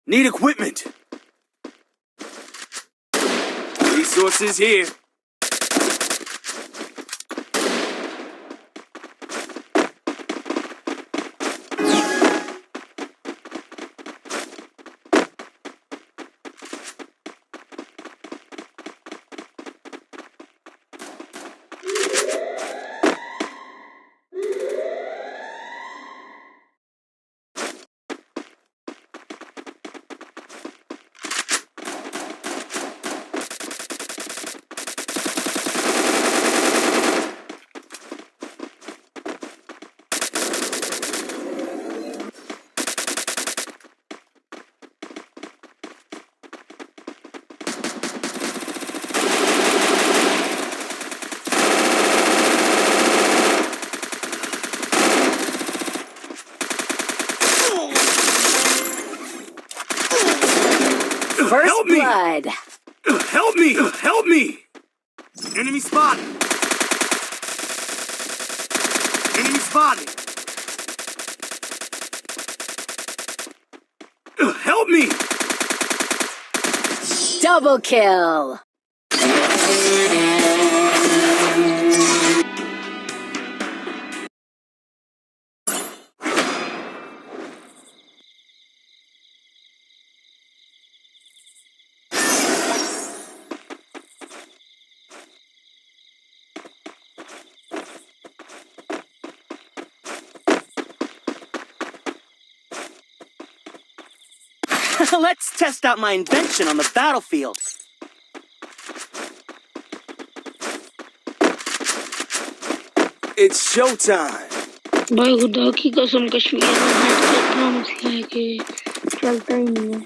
Need equipment. Resources here. First Help me! blood. Help me! Help me! Enemy spotted! Enemy spotted! Help me! Double kill. Let's test out my invention on the battlefield. It's showtime. भाई खुदा की कसम कश्मीर में net का इतना मसला है कि चलता ही नहीं है।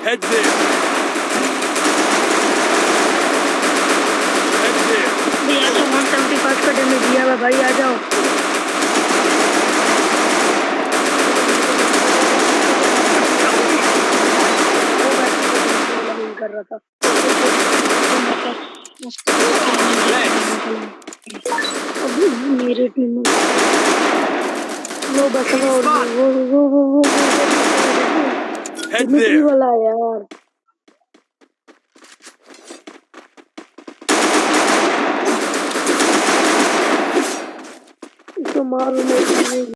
Head there. Head there. भैया तो 175 का डैमेज दिया हुआ भाई आ जाओ। कर रहा था। अभी मेरे टीम में वो बस वो Head there. वाला यार इसको मारो नहीं।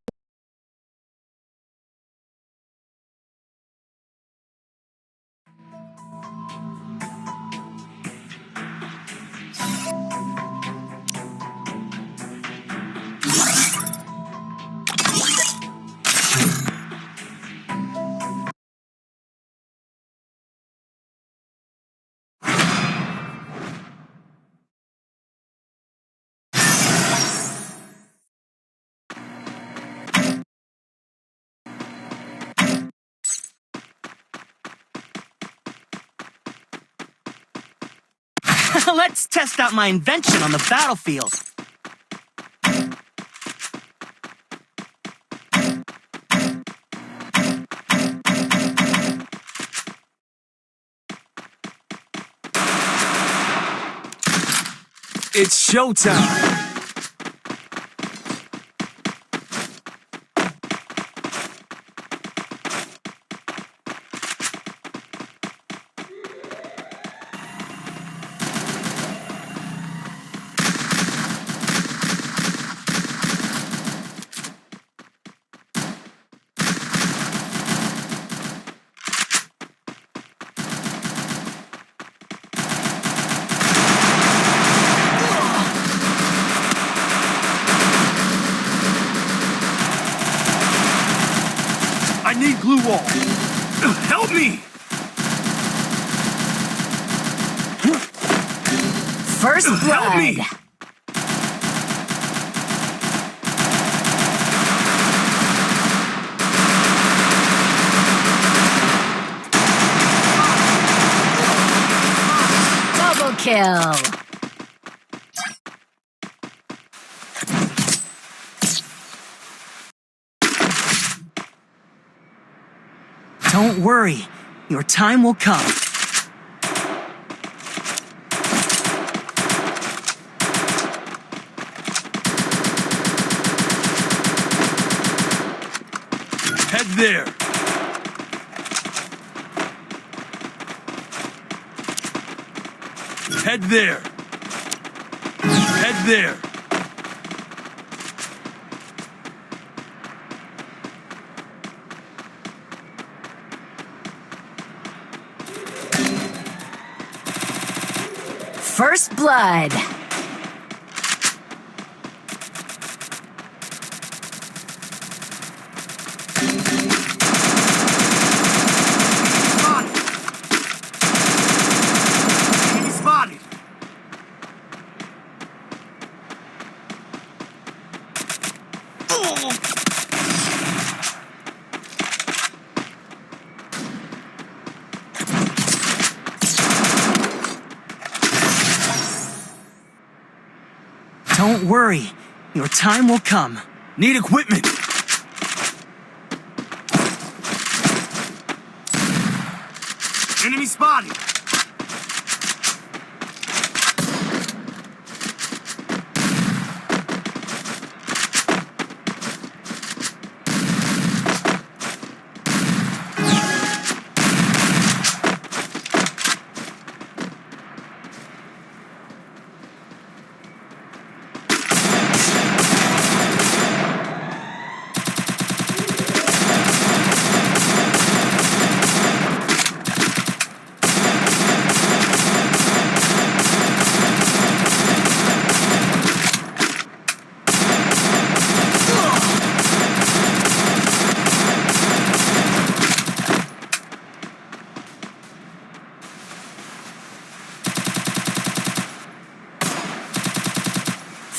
Let's test out my invention on the battlefield. It's showtime. First Help me! blood. Double kill. Don't worry, your time will come. Head there. Head there. Head there. First blood. Enemy spotted. Don't worry, your time will come. Need equipment. Enemy spotted.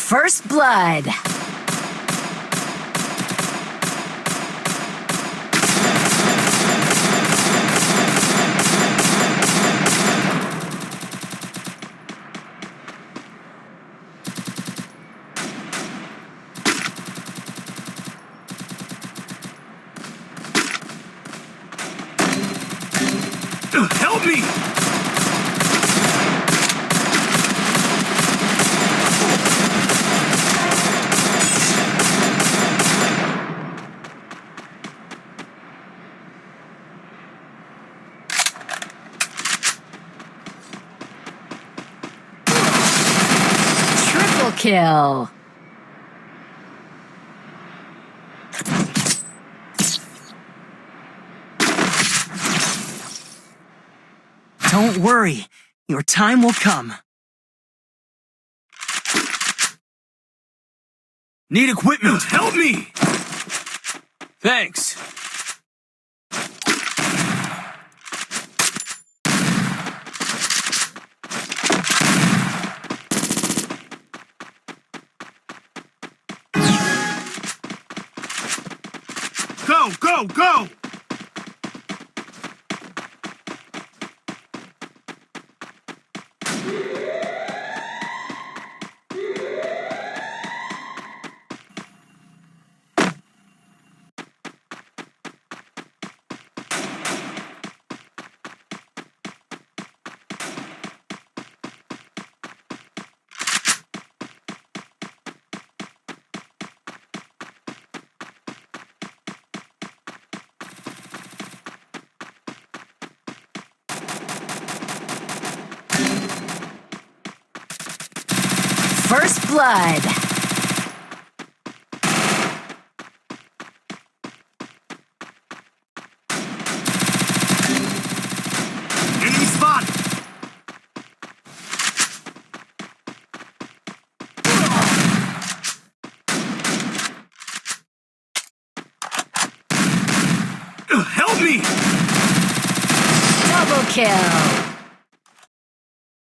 First blood. Help me! Triple kill. Don't worry, your time will come. Need equipment. Help me! Thanks. Go, go, go! First blood. Enemy spotted. Help me! Double kill.